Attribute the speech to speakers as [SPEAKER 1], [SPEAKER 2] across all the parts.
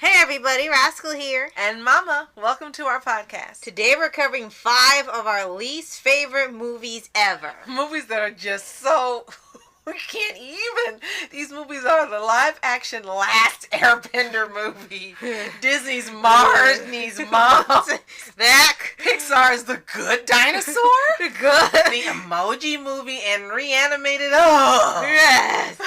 [SPEAKER 1] Hey everybody, Rascal here.
[SPEAKER 2] And Mama, welcome to our podcast.
[SPEAKER 1] Today we're covering 5 of our least favorite movies ever.
[SPEAKER 2] Movies that are just so... we can't even. These movies are the live-action Last Airbender movie. Disney's Mars Needs Moms.
[SPEAKER 1] That
[SPEAKER 2] Pixar's The Good Dinosaur.
[SPEAKER 1] Good.
[SPEAKER 2] The Emoji Movie and Reanimated. Oh.
[SPEAKER 1] Yes.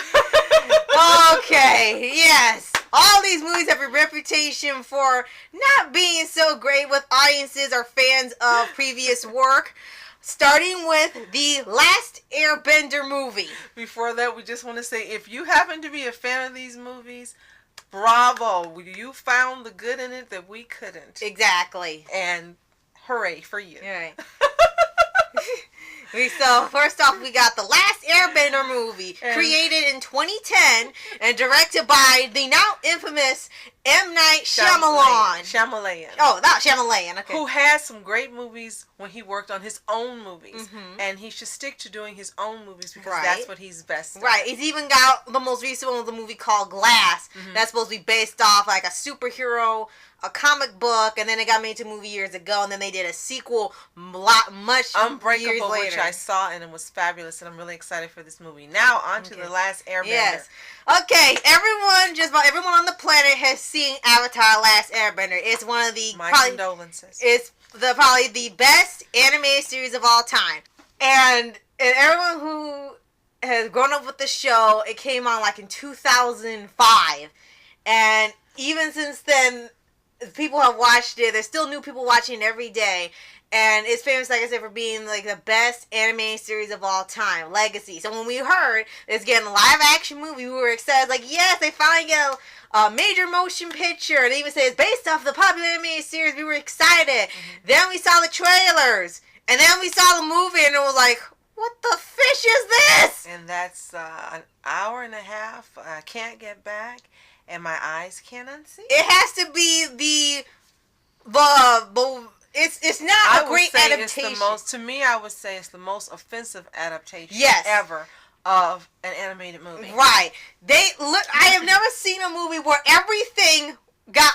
[SPEAKER 1] Okay, yes. All these movies have a reputation for not being so great with audiences or fans of previous work. Starting with the Last Airbender movie.
[SPEAKER 2] Before that, we just want to say, if you happen to be a fan of these movies, bravo. You found the good in it that we couldn't.
[SPEAKER 1] Exactly.
[SPEAKER 2] And hooray for you.
[SPEAKER 1] All right. So, first off, we got the Last Airbender movie, created in 2010 and directed by the now infamous M. Night Shyamalan.
[SPEAKER 2] Shyamalan.
[SPEAKER 1] Oh, not Shyamalan, okay.
[SPEAKER 2] Who had some great movies when he worked on his own movies. Mm-hmm. And he should stick to doing his own movies because that's what he's best at.
[SPEAKER 1] Right. He's even got the most recent one, the movie called Glass. Mm-hmm. That's supposed to be based off like a superhero, a comic book, and then it got made into a movie years ago, and then they did a sequel much
[SPEAKER 2] Unbreakable,
[SPEAKER 1] years later.
[SPEAKER 2] Which I saw, and it was fabulous, and I'm really excited for this movie. Now, on to The Last Airbender.
[SPEAKER 1] Yes. Okay, just about everyone on the planet has seen Avatar: Last Airbender. It's one of the...
[SPEAKER 2] My condolences.
[SPEAKER 1] It's probably the best animated series of all time. And everyone who has grown up with the show, it came on like in 2005. And even since then... people have watched it. There's still new people watching it every day. And it's famous, like I said, for being like the best animated series of all time. Legacy. So when we heard it's getting a live action movie, we were excited. Like, yes, they finally get a major motion picture. They even say it's based off the popular animated series. We were excited. Mm-hmm. Then we saw the trailers. And then we saw the movie and it was like, what the fish is this?
[SPEAKER 2] And that's an hour and a half. I can't get back. And my eyes can't unsee.
[SPEAKER 1] It has to be the it's not a great adaptation.
[SPEAKER 2] To me, I would say it's the most offensive adaptation ever of an animated movie.
[SPEAKER 1] Right. I have never seen a movie where everything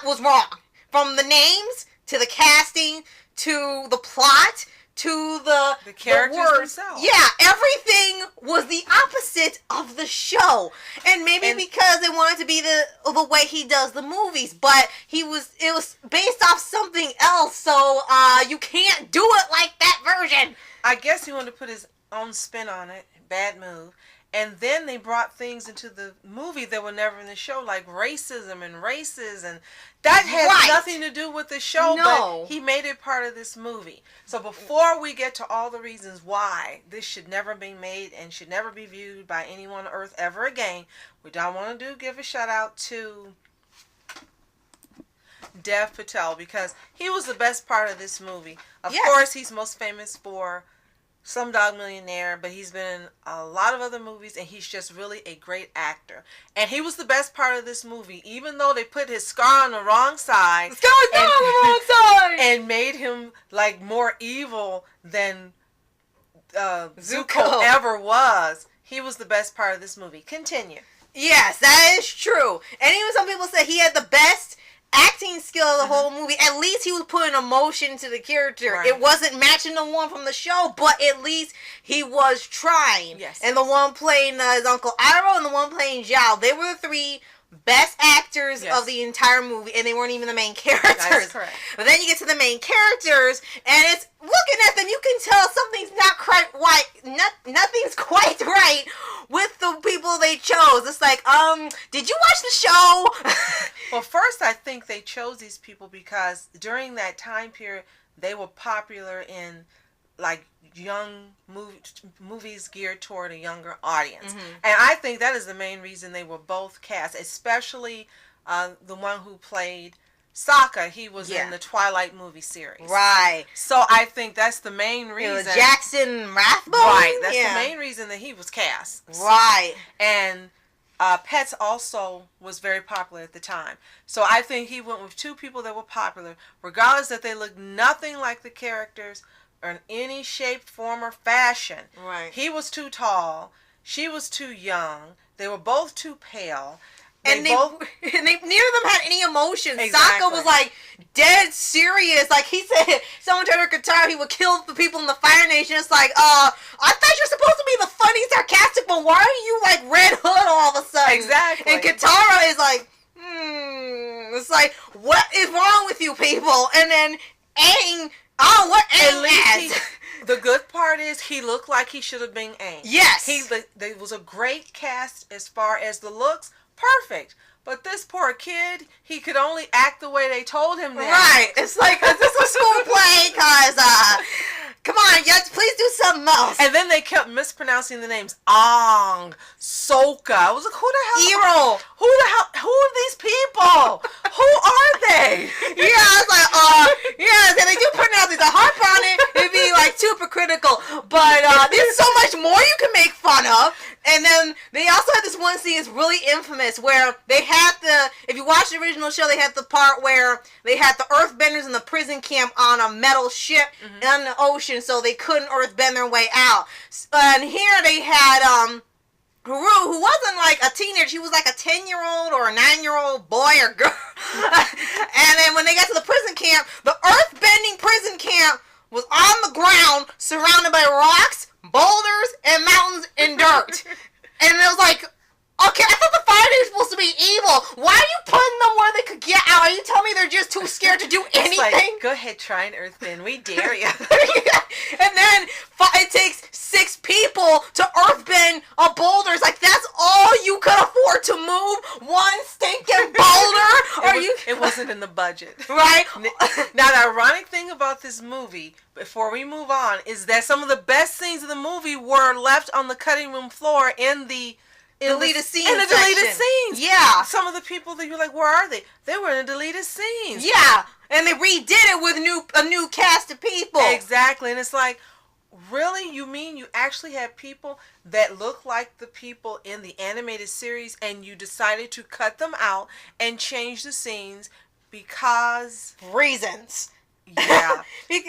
[SPEAKER 1] was wrong. From the names to the casting to the plot to the
[SPEAKER 2] characters
[SPEAKER 1] words.
[SPEAKER 2] themselves.
[SPEAKER 1] Yeah, everything was the opposite of the show. And maybe because they wanted to be the way he does the movies, but it was based off something else, so you can't do it like that version.
[SPEAKER 2] I guess he wanted to put his own spin on it. Bad move. And then they brought things into the movie that were never in the show, like racism and races, and that has nothing to do with the show, but he made it part of this movie. So before we get to all the reasons why this should never be made and should never be viewed by anyone on Earth ever again, we don't want to give a shout out to Dev Patel, because he was the best part of this movie. Of course, he's most famous for Slumdog Millionaire, but he's been in a lot of other movies, and he's just really a great actor. And he was the best part of this movie, even though they put his scar on the wrong side.
[SPEAKER 1] On the wrong side!
[SPEAKER 2] And made him like more evil than Zuko ever was. He was the best part of this movie. Continue.
[SPEAKER 1] Yes, that is true. And even some people say he had the best acting skill of the whole movie. At least he was putting emotion to the character. Right. It wasn't matching the one from the show, but at least he was trying.
[SPEAKER 2] Yes.
[SPEAKER 1] And the one playing his Uncle Iroh and the one playing Zhao, they were the 3 best actors of the entire movie, and they weren't even the main characters.
[SPEAKER 2] That's correct.
[SPEAKER 1] But then you get to the main characters, and it's looking at them, you can tell something's not quite right. Nothing's quite right with the people they chose. It's like, did you watch the show?
[SPEAKER 2] Well, first, I think they chose these people because during that time period, they were popular in like young movies geared toward a younger audience. Mm-hmm. And I think that is the main reason they were both cast, especially the one who played Sokka. He was in the Twilight movie series.
[SPEAKER 1] Right.
[SPEAKER 2] So I think that's the main reason.
[SPEAKER 1] It was Jackson Rathbone?
[SPEAKER 2] Right. That's the main reason that he was cast.
[SPEAKER 1] Right.
[SPEAKER 2] And Pets also was very popular at the time. So I think he went with 2 people that were popular, regardless that they looked nothing like the characters or in any shape, form, or fashion.
[SPEAKER 1] Right.
[SPEAKER 2] He was too tall. She was too young. They were both too pale.
[SPEAKER 1] and neither of them had any emotion.
[SPEAKER 2] Exactly.
[SPEAKER 1] Sokka was like dead serious. Like he said, someone told her Katara he would kill the people in the Fire Nation. It's like, I thought you're supposed to be the funny, sarcastic one. Why are you like Red Hood all of a sudden?
[SPEAKER 2] Exactly.
[SPEAKER 1] And Katara is like, It's like, what is wrong with you people? And then Aang, what Aang has.
[SPEAKER 2] The good part is he looked like he should have been Aang.
[SPEAKER 1] Yes.
[SPEAKER 2] There was a great cast as far as the looks. Perfect. But this poor kid, he could only act the way they told him to.
[SPEAKER 1] Right. It's like, is this a school play? Because, come on, please do something else.
[SPEAKER 2] And then they kept mispronouncing the names. Aang, Sokka. I was like, who the hell?
[SPEAKER 1] Hero.
[SPEAKER 2] Who are these people? Who are they?
[SPEAKER 1] Yeah, I was like, yeah, they do pronounce it. The harp on it, it'd be like super critical. But there's so much more you can make fun of. And then they also had this one scene, it's really infamous, where they had if you watch the original show, they had the part where they had the earthbenders in the prison camp on a metal ship in the ocean, so they couldn't earthbend their way out. And here they had, Haru, who wasn't like a teenager, she was like a 10-year-old or a 9-year-old boy or girl. And then when they got to the prison camp, the earth-bending prison camp was on the ground, surrounded by rocks, boulders, and mountains and dirt. And it was like, okay, I thought the Fire Nation was supposed to be evil. Why are you putting them where they could get out? Are you telling me they're just too scared to do anything?
[SPEAKER 2] It's like, go ahead, try an earthbend. We dare you.
[SPEAKER 1] And then it takes 6 people to earthbend a boulder. It's like, that's all you could afford to move? One stinking boulder?
[SPEAKER 2] It wasn't in the budget.
[SPEAKER 1] Right?
[SPEAKER 2] Now, the ironic thing about this movie, before we move on, is that some of the best scenes of the movie were left on the cutting room floor in the
[SPEAKER 1] deleted scenes.
[SPEAKER 2] In the deleted scenes.
[SPEAKER 1] Yeah.
[SPEAKER 2] Some of the people that you're like, where are they? They were in the deleted scenes.
[SPEAKER 1] Yeah. And they redid it with a new cast of people.
[SPEAKER 2] Exactly. And it's like, really? You mean you actually had people that look like the people in the animated series and you decided to cut them out and change the scenes because...
[SPEAKER 1] reasons.
[SPEAKER 2] Yeah.
[SPEAKER 1] and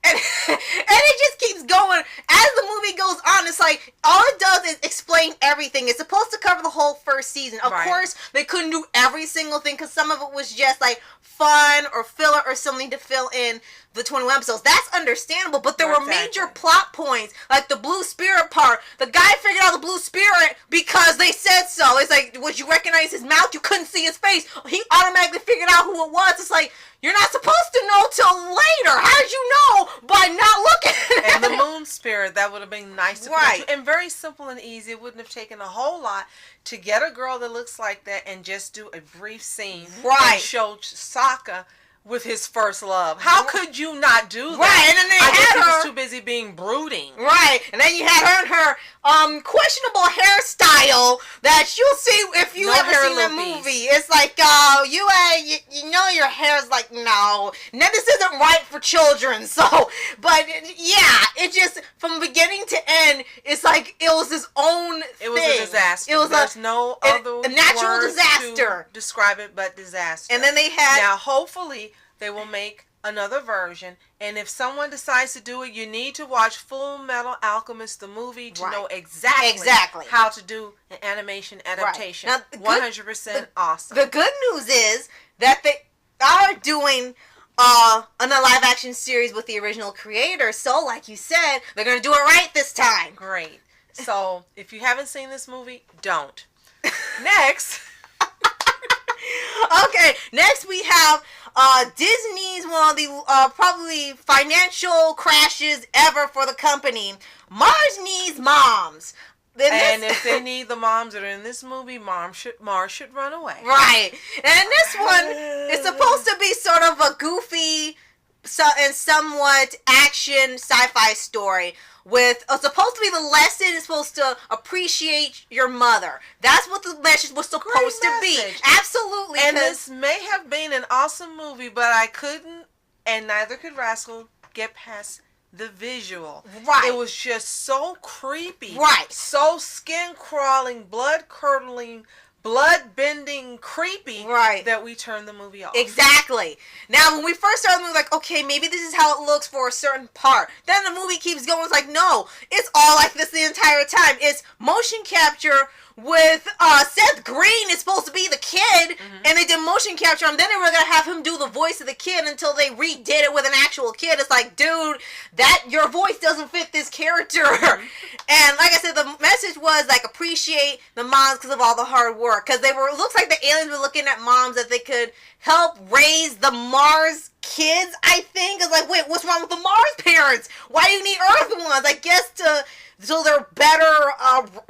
[SPEAKER 1] it just keeps going. As the movie goes on, it's like, all it does is explain everything. It's supposed to cover the whole first season. Of course, they couldn't do every single thing because some of it was just like fun or filler or something to fill in the 21 episodes. That's understandable, but there were major plot points, like the blue spirit part. The guy figured out the blue spirit because they said so. It's like, would you recognize his mouth? You couldn't see his face. He automatically figured out who it was. It's like, you're not supposed to know till later. How did you know by not looking?
[SPEAKER 2] And the moon spirit, that would have been nice to put. And very simple and easy. It wouldn't have taken a whole lot to get a girl that looks like that and just do a brief scene and show Sokka with his first love. How could you not do that?
[SPEAKER 1] Right, and then they had her.
[SPEAKER 2] He was too busy being brooding.
[SPEAKER 1] Right, and then you had her and her questionable hairstyle that you'll see if you ever seen the movie. It's like, you know your hair's like, no, this isn't right for children. So, but yeah, it just, from beginning to end, it's like it was his own thing.
[SPEAKER 2] It was a disaster.
[SPEAKER 1] It was
[SPEAKER 2] There's no other
[SPEAKER 1] a natural
[SPEAKER 2] words
[SPEAKER 1] disaster
[SPEAKER 2] to describe it but disaster.
[SPEAKER 1] And then they had...
[SPEAKER 2] Now, hopefully, they will make another version, and if someone decides to do it, you need to watch Full Metal Alchemist the movie to know exactly how to do an animation adaptation. Now, 100% awesome.
[SPEAKER 1] The good news is that they are doing a live action series with the original creator, so like you said, they're going to do it right this time.
[SPEAKER 2] Great. So if you haven't seen this movie, don't. Next.
[SPEAKER 1] Okay, next we have Disney's one of the probably financial crashes ever for the company. Mars needs moms.
[SPEAKER 2] And if they need the moms that are in this movie, Mars should run away.
[SPEAKER 1] Right. And this one is supposed to be sort of a goofy and somewhat action sci-fi story. With supposed to be the lesson is supposed to appreciate your mother. That's what the message was supposed to be. Absolutely.
[SPEAKER 2] And this may have been an awesome movie, but I couldn't, and neither could Rascal, get past the visual.
[SPEAKER 1] Right.
[SPEAKER 2] It was just so creepy.
[SPEAKER 1] Right.
[SPEAKER 2] So skin crawling, blood curdling, blood bending, creepy.
[SPEAKER 1] Right.
[SPEAKER 2] That we turned the movie off.
[SPEAKER 1] Exactly. Now, when we first started the movie, like, okay, maybe this is how it looks for a certain part. Then the movie keeps going. It's like, no, it's all like this the entire time. It's motion capture with Seth Green is supposed to be the kid, and they did motion capture him. Then they were gonna have him do the voice of the kid until they redid it with an actual kid. It's like, dude, that your voice doesn't fit this character. And like I said, the message was like, appreciate the moms because of all the hard work. Because they were, it looks like the aliens were looking at moms that they could help raise the Mars kids. I think it's like, wait, what's wrong with the Mars parents? Why do you need Earth ones? I guess so they're better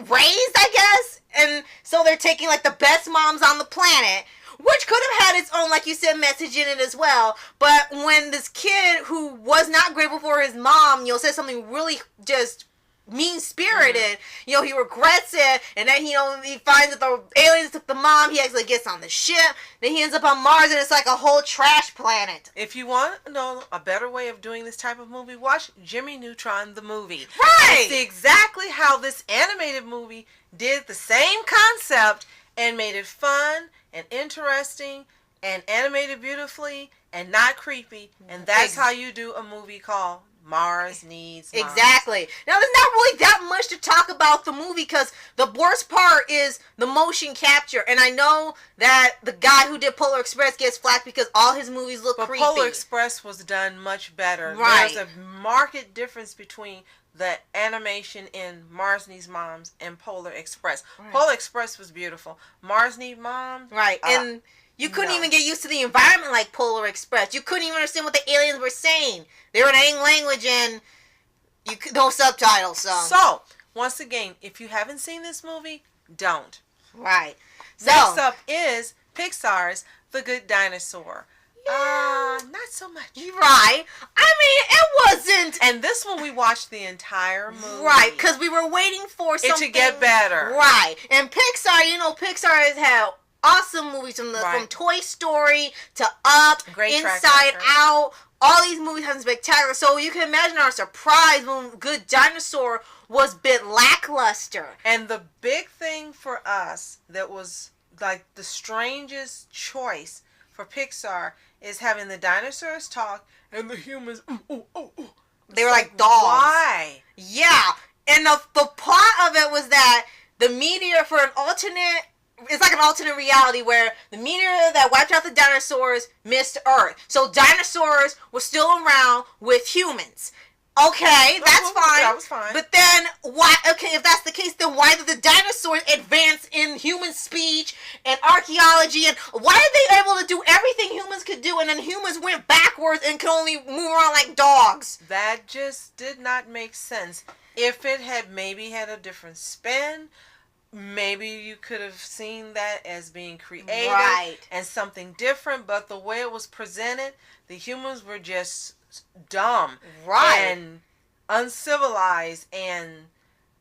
[SPEAKER 1] raised, I guess. And so they're taking like the best moms on the planet, which could have had its own, like you said, message in it as well. But when this kid who was not grateful for his mom, said something really just mean-spirited, he regrets it, and then he finds that the aliens took the mom. He actually gets on the ship, then he ends up on Mars, and it's like a whole trash planet.
[SPEAKER 2] If you want to know a better way of doing this type of movie, watch Jimmy Neutron the movie.
[SPEAKER 1] Right!
[SPEAKER 2] And see exactly how this animated movie did the same concept and made it fun and interesting and animated beautifully and not creepy, and that's how you do a movie called Mars Needs Moms.
[SPEAKER 1] Exactly. Now, there's not really that much to talk about the movie because the worst part is the motion capture. And I know that the guy who did Polar Express gets flack because all his movies look creepy.
[SPEAKER 2] But Polar Express was done much better.
[SPEAKER 1] Right.
[SPEAKER 2] There's a marked difference between the animation in Mars Needs Moms and Polar Express. Right. Polar Express was beautiful. Mars Needs Moms.
[SPEAKER 1] Right. And you couldn't even get used to the environment like Polar Express. You couldn't even understand what the aliens were saying. They were in Ang language and no subtitles.
[SPEAKER 2] So, once again, if you haven't seen this movie, don't.
[SPEAKER 1] Right. So,
[SPEAKER 2] next up is Pixar's The Good Dinosaur. Not so much.
[SPEAKER 1] Right. I mean, it wasn't.
[SPEAKER 2] And this one we watched the entire movie.
[SPEAKER 1] Right, because we were waiting for something.
[SPEAKER 2] It to get better.
[SPEAKER 1] Right. And Pixar, Pixar has had awesome movies from Toy Story to Up,
[SPEAKER 2] Great
[SPEAKER 1] Inside Out. All these movies have been spectacular. So you can imagine our surprise when Good Dinosaur was a bit lackluster.
[SPEAKER 2] And the big thing for us that was like the strangest choice for Pixar is having the dinosaurs talk and the humans
[SPEAKER 1] They were like dogs.
[SPEAKER 2] Why?
[SPEAKER 1] Yeah. And the plot of it was that the meteor for an alternate, it's like an alternate reality where the meteor that wiped out the dinosaurs missed Earth. So dinosaurs were still around with humans. Okay, that's fine.
[SPEAKER 2] That was fine.
[SPEAKER 1] But then, why? Okay, if that's the case, then why did the dinosaurs advance in human speech and archaeology? And why are they able to do everything humans could do, and then humans went backwards and could only move around like dogs?
[SPEAKER 2] That just did not make sense. If it had maybe had a different spin, maybe you could have seen that as being creative and something different. But the way it was presented, the humans were just dumb and uncivilized and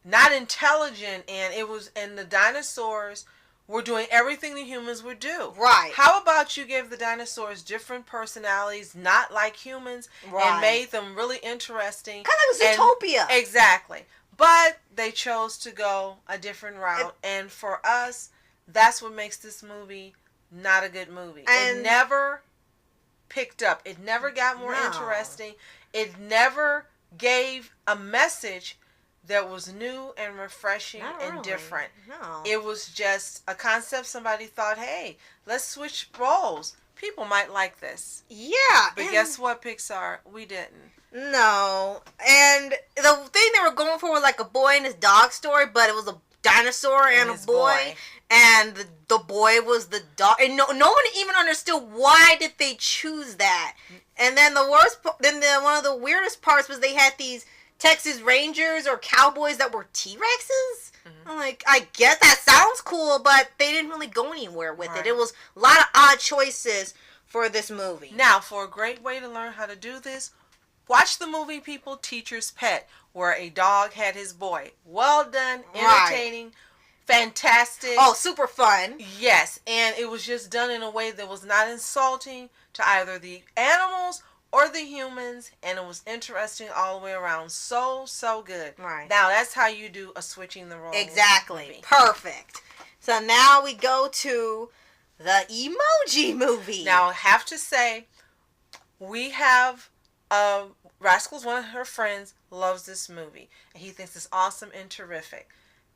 [SPEAKER 2] not intelligent, and the dinosaurs were doing everything the humans would do.
[SPEAKER 1] Right.
[SPEAKER 2] How about you give the dinosaurs different personalities, not like humans, and made them really interesting?
[SPEAKER 1] Kind of like Zootopia.
[SPEAKER 2] Exactly. But they chose to go a different route, and for us, that's what makes this movie not a good movie. It never picked up. It never got more interesting. It never gave a message that was new and refreshing and different.
[SPEAKER 1] No.
[SPEAKER 2] It was just a concept somebody thought, hey, let's switch roles. People might like this.
[SPEAKER 1] Yeah.
[SPEAKER 2] But guess what, Pixar? We didn't.
[SPEAKER 1] No. And the thing they were going for was like a boy and his dog story, but it was a dinosaur and a boy. And the boy was the dog. And no one even understood why did they choose that. And then one of the weirdest parts was they had these Texas Rangers or cowboys that were T-Rexes. Mm-hmm. I'm like, I guess that sounds cool, but they didn't really go anywhere with it. It was a lot of odd choices for this movie.
[SPEAKER 2] Now, for a great way to learn how to do this, watch the movie People Teacher's Pet, where a dog had his boy. Well done, entertaining, fantastic.
[SPEAKER 1] Oh, super fun.
[SPEAKER 2] Yes, and it was just done in a way that was not insulting to either the animals or the humans, and it was interesting all the way around. So good.
[SPEAKER 1] Right.
[SPEAKER 2] Now, that's how you do a switching the roles.
[SPEAKER 1] Exactly.
[SPEAKER 2] Movie.
[SPEAKER 1] Perfect. So now we go to the Emoji Movie.
[SPEAKER 2] Now, I have to say, we have Rascal's one of her friends loves this movie, and he thinks it's awesome and terrific.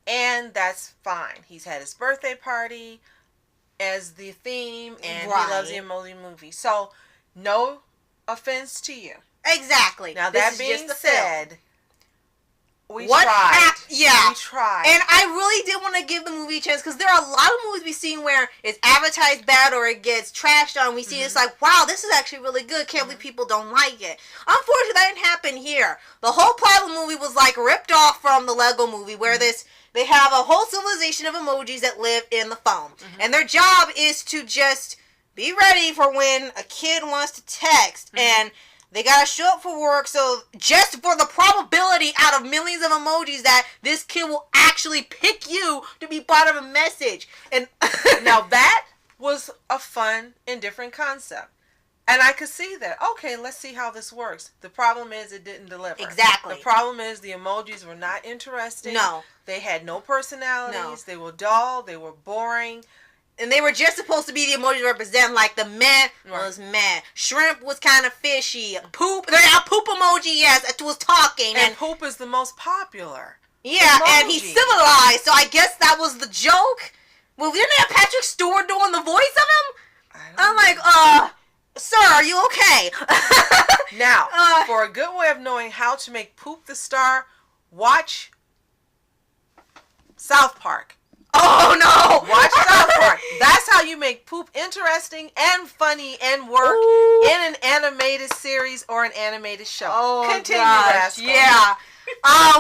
[SPEAKER 2] And that's fine. He's had his birthday party as the theme, and he loves the Emoji Movie. So, no offense to you.
[SPEAKER 1] Exactly.
[SPEAKER 2] Now, that being said, we
[SPEAKER 1] tried.
[SPEAKER 2] Yeah. We tried.
[SPEAKER 1] And I really did want to give the movie a chance, because there are a lot of movies we've seen where it's advertised bad or it gets trashed on. We see it's like, wow, this is actually really good. Can't believe people don't like it. Unfortunately, that didn't happen here. The whole plot of the movie was like ripped off from the Lego Movie, where they have a whole civilization of emojis that live in the phone. And their job is to just be ready for when a kid wants to text. And they gotta show up for work, so just for the probability out of millions of emojis that this kid will actually pick you to be part of a message. And
[SPEAKER 2] now that was a fun and different concept. And I could see that. Okay, let's see how this works. The problem is it didn't deliver.
[SPEAKER 1] Exactly.
[SPEAKER 2] The problem is the emojis were not interesting.
[SPEAKER 1] No.
[SPEAKER 2] They had no personalities. No. They were dull. They were boring.
[SPEAKER 1] And they were just supposed to be the emojis represent, like the meh was meh. Shrimp was kind of fishy. Poop, a poop emoji, yes, it was talking.
[SPEAKER 2] And poop is the most popular.
[SPEAKER 1] Yeah, emoji. And he's civilized, so I guess that was the joke. Well, didn't they have Patrick Stewart doing the voice of him? I'm like, sir, are you okay?
[SPEAKER 2] Now, for a good way of knowing how to make poop the star, watch South Park.
[SPEAKER 1] Oh no!
[SPEAKER 2] Watch South Park. That's how you make poop interesting and funny and work in an animated series or an animated show.
[SPEAKER 1] Oh,
[SPEAKER 2] continue,
[SPEAKER 1] gosh.
[SPEAKER 2] Rascal.
[SPEAKER 1] Yeah.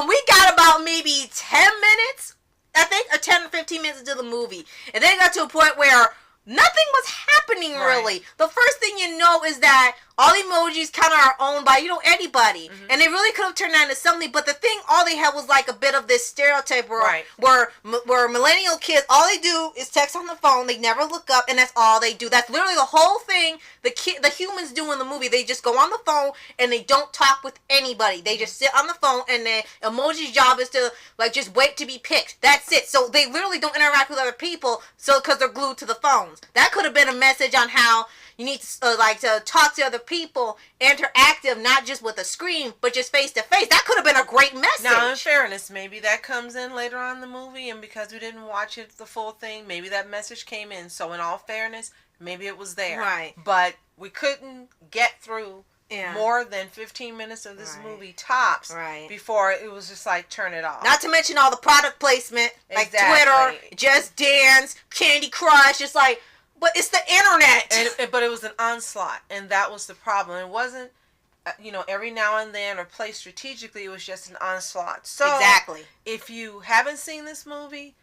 [SPEAKER 1] We got about maybe 10 minutes, I think, or 10 or 15 minutes into the movie. And then it got to a point where nothing was happening, really. Right. The first thing you know is that all emojis kind of are owned by, anybody. And they really could have turned that into something, but the thing, all they had was like a bit of this stereotype where millennial kids, all they do is text on the phone, they never look up, and that's all they do. That's literally the whole thing the humans do in the movie. They just go on the phone, and they don't talk with anybody. They just sit on the phone, and the emoji's job is to, just wait to be picked. That's it. So they literally don't interact with other people, because they're glued to the phones. That could have been a message on how you need to to talk to other people, interactive, not just with a screen, but just face to face. That could have been a great message.
[SPEAKER 2] Now, in fairness, maybe that comes in later on in the movie, and because we didn't watch it the full thing, maybe that message came in. So, in all fairness, maybe it was there.
[SPEAKER 1] Right.
[SPEAKER 2] But we couldn't get through more than 15 minutes of this movie tops before it was just like, turn it off.
[SPEAKER 1] Not to mention all the product placement, like Twitter, Just Dance, Candy Crush, just like, but it's the internet.
[SPEAKER 2] But it was an onslaught, and that was the problem. It wasn't, every now and then or placed strategically. It was just an onslaught. So
[SPEAKER 1] exactly.
[SPEAKER 2] If you haven't seen this movie,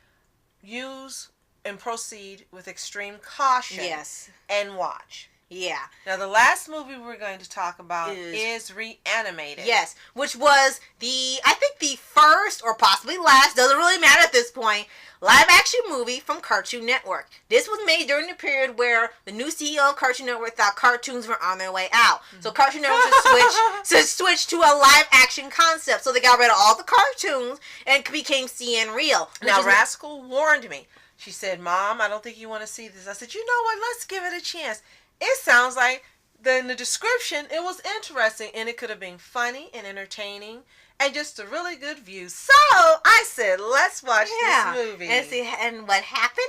[SPEAKER 2] use and proceed with extreme caution.
[SPEAKER 1] Yes.
[SPEAKER 2] And watch.
[SPEAKER 1] Yeah.
[SPEAKER 2] Now, the last movie we're going to talk about is Reanimated.
[SPEAKER 1] Yes, which was I think the first or possibly last, doesn't really matter at this point, live-action movie from Cartoon Network. This was made during the period where the new CEO of Cartoon Network thought cartoons were on their way out. So Cartoon Network switched to a live-action concept. So they got rid of all the cartoons and became CN Real.
[SPEAKER 2] Now, Rascal warned me. She said, Mom, I don't think you want to see this. I said, you know what? Let's give it a chance. It sounds like in the description, it was interesting, and it could have been funny and entertaining and just a really good view. So I said, let's watch this movie.
[SPEAKER 1] And what happened?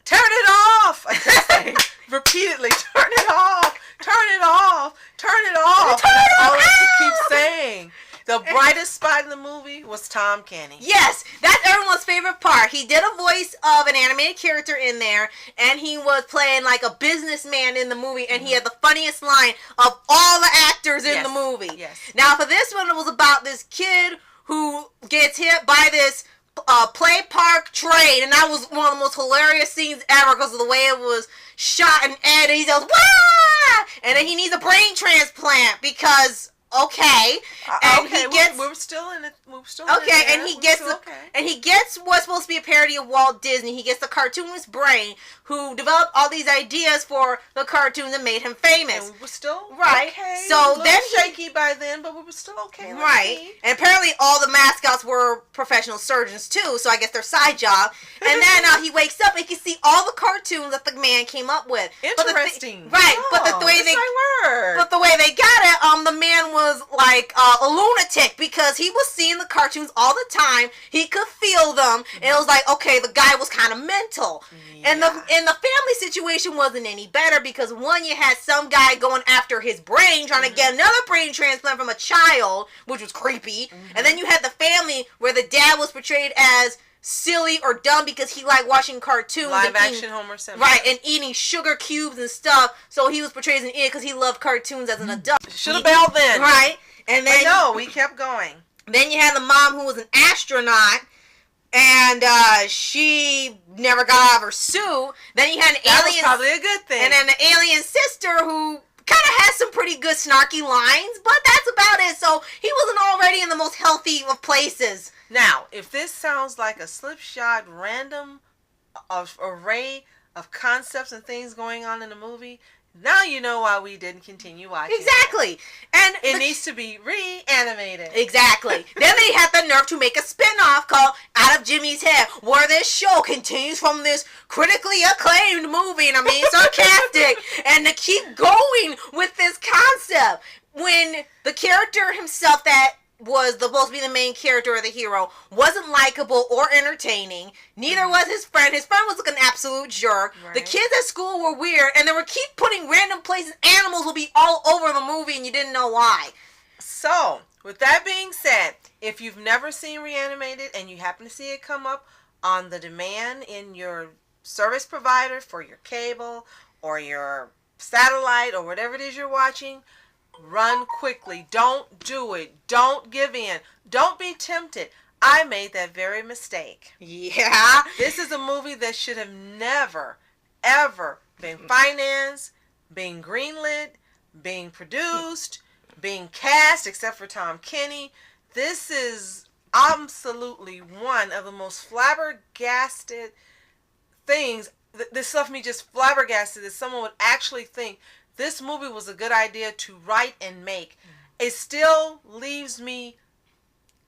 [SPEAKER 2] Turn it off! I kept saying repeatedly, turn it off! Turn it off! Turn it off!
[SPEAKER 1] Turn it off!
[SPEAKER 2] All I could keep saying. The brightest spot in the movie was Tom Kenny.
[SPEAKER 1] Yes, that's everyone's favorite part. He did a voice of an animated character in there, and he was playing like a businessman in the movie, and he had the funniest line of all the actors in the movie.
[SPEAKER 2] Yes.
[SPEAKER 1] Now, for this one, it was about this kid who gets hit by this play park train, and that was one of the most hilarious scenes ever because of the way it was shot and edited. He goes, wah! And then he needs a brain transplant because... Okay, and
[SPEAKER 2] okay,
[SPEAKER 1] he gets.
[SPEAKER 2] We were still in it. We were still
[SPEAKER 1] okay,
[SPEAKER 2] in
[SPEAKER 1] and he gets and he gets what's supposed to be a parody of Walt Disney. He gets the cartoonist brain who developed all these ideas for the cartoons and made him famous.
[SPEAKER 2] And we were still
[SPEAKER 1] okay. So then
[SPEAKER 2] shaky by then, but we were still okay.
[SPEAKER 1] Right, and apparently all the mascots were professional surgeons too. So I guess their side job. And then he wakes up and he can see all the cartoons that the man came up with.
[SPEAKER 2] Interesting,
[SPEAKER 1] but the way they got it, the man was was like a lunatic because he was seeing the cartoons all the time. He could feel them, and it was like, okay, the guy was kind of mental. Yeah. And the family situation wasn't any better because one, you had some guy going after his brain, trying to get another brain transplant from a child, which was creepy. And then you had the family where the dad was portrayed as silly or dumb because he liked watching cartoons,
[SPEAKER 2] live action Homer Simpson,
[SPEAKER 1] right, and eating sugar cubes and stuff. So he was portrayed as an idiot because he loved cartoons as an adult.
[SPEAKER 2] Should have bailed then,
[SPEAKER 1] right? And then
[SPEAKER 2] but no, we kept going.
[SPEAKER 1] Then you had the mom who was an astronaut, and she never got out of her suit. Then you had an
[SPEAKER 2] that
[SPEAKER 1] alien,
[SPEAKER 2] was probably a good thing,
[SPEAKER 1] and then the alien sister who kind of has some pretty good snarky lines, but that's about it. So he wasn't already in the most healthy of places.
[SPEAKER 2] Now, if this sounds like a slipshod, random array of concepts and things going on in the movie, now you know why we didn't continue watching.
[SPEAKER 1] Exactly. And
[SPEAKER 2] it needs to be reanimated.
[SPEAKER 1] Exactly. Then they had the nerve to make a spin-off called Out of Jimmy's Head, where this show continues from this critically acclaimed movie, and I'm being sarcastic, and to keep going with this concept. When the character himself that was supposed to be the main character or the hero wasn't likable or entertaining. Neither was his friend. His friend was like an absolute jerk. Right. The kids at school were weird, and they were keep putting random places. Animals will be all over the movie, and you didn't know why.
[SPEAKER 2] So, with that being said, if you've never seen Reanimated and you happen to see it come up on the demand in your service provider for your cable or your satellite or whatever it is you're watching, run quickly. Don't do it. Don't give in. Don't be tempted. I made that very mistake.
[SPEAKER 1] Yeah.
[SPEAKER 2] This is a movie that should have never, ever been financed, being greenlit, being produced, being cast, except for Tom Kenny. This is absolutely one of the most flabbergasted things. This left me just flabbergasted that someone would actually think this movie was a good idea to write and make. It still leaves me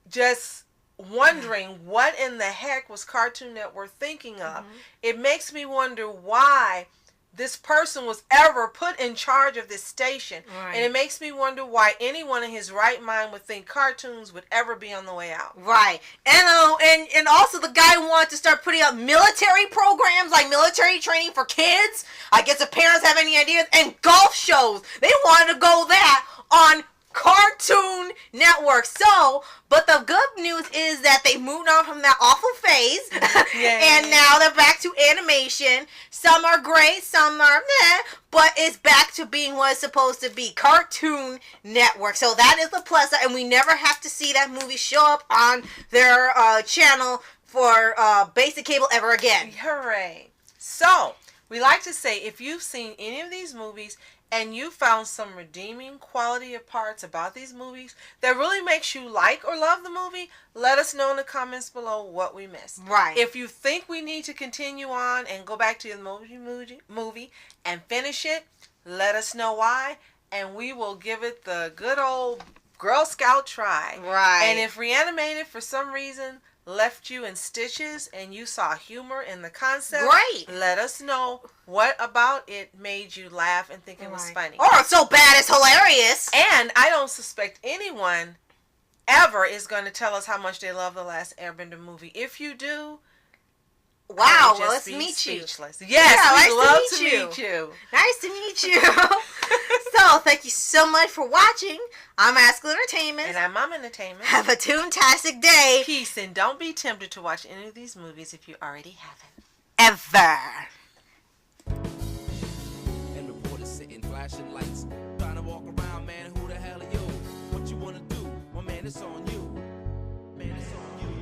[SPEAKER 2] just wondering what in the heck was Cartoon Network thinking of. It makes me wonder why this person was ever put in charge of this station. Right. And it makes me wonder why anyone in his right mind would think cartoons would ever be on the way out.
[SPEAKER 1] Right. And also the guy wanted to start putting up military programs, like military training for kids. I guess if parents have any ideas. And golf shows. They wanted to go that on Cartoon Network. So, but the good news is that they moved on from that awful phase. And now they're back to animation. Some are great, some are meh, but it's back to being what it's supposed to be. Cartoon Network. So that is the plus, and we never have to see that movie show up on their channel for basic cable ever again.
[SPEAKER 2] Hooray. So, we like to say, if you've seen any of these movies and you found some redeeming quality of parts about these movies that really makes you like or love the movie, let us know in the comments below what we missed.
[SPEAKER 1] Right.
[SPEAKER 2] If you think we need to continue on and go back to the movie and finish it, let us know why, and we will give it the good old Girl Scout try.
[SPEAKER 1] Right.
[SPEAKER 2] And if Reanimated for some reason left you in stitches and you saw humor in the concept, let us know what about it made you laugh and think it was funny.
[SPEAKER 1] Or it's so bad it's hilarious.
[SPEAKER 2] And I don't suspect anyone ever is going to tell us how much they love the last Airbender movie. If you do,
[SPEAKER 1] wow, well, let's meet
[SPEAKER 2] speechless.
[SPEAKER 1] you.
[SPEAKER 2] Yes,
[SPEAKER 1] yeah,
[SPEAKER 2] we'd love
[SPEAKER 1] to
[SPEAKER 2] meet you.
[SPEAKER 1] Nice to meet you. So, thank you so much for watching. I'm Askell Entertainment.
[SPEAKER 2] And I'm Mom Entertainment.
[SPEAKER 1] Have a toontastic day.
[SPEAKER 2] Peace, and don't be tempted to watch any of these movies if you already haven't.
[SPEAKER 1] Ever.
[SPEAKER 3] And reporters sitting, flashing lights, trying to walk around, man, who the hell are you? What you wanna do? Well, man, it's on you. Man, it's on you.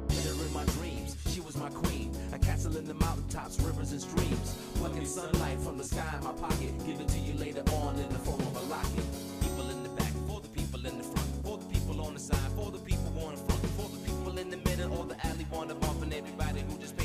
[SPEAKER 3] Met her in my dreams, she was my queen. A castle in the mountaintops, rivers and streams. Plucking sunlight from the sky in my pocket. Give it to you later on in the form of a locket. People in the back, for the people in the front. For the people on the side, for the people on the front. For the people in the middle or the alley, wanna bump and everybody who just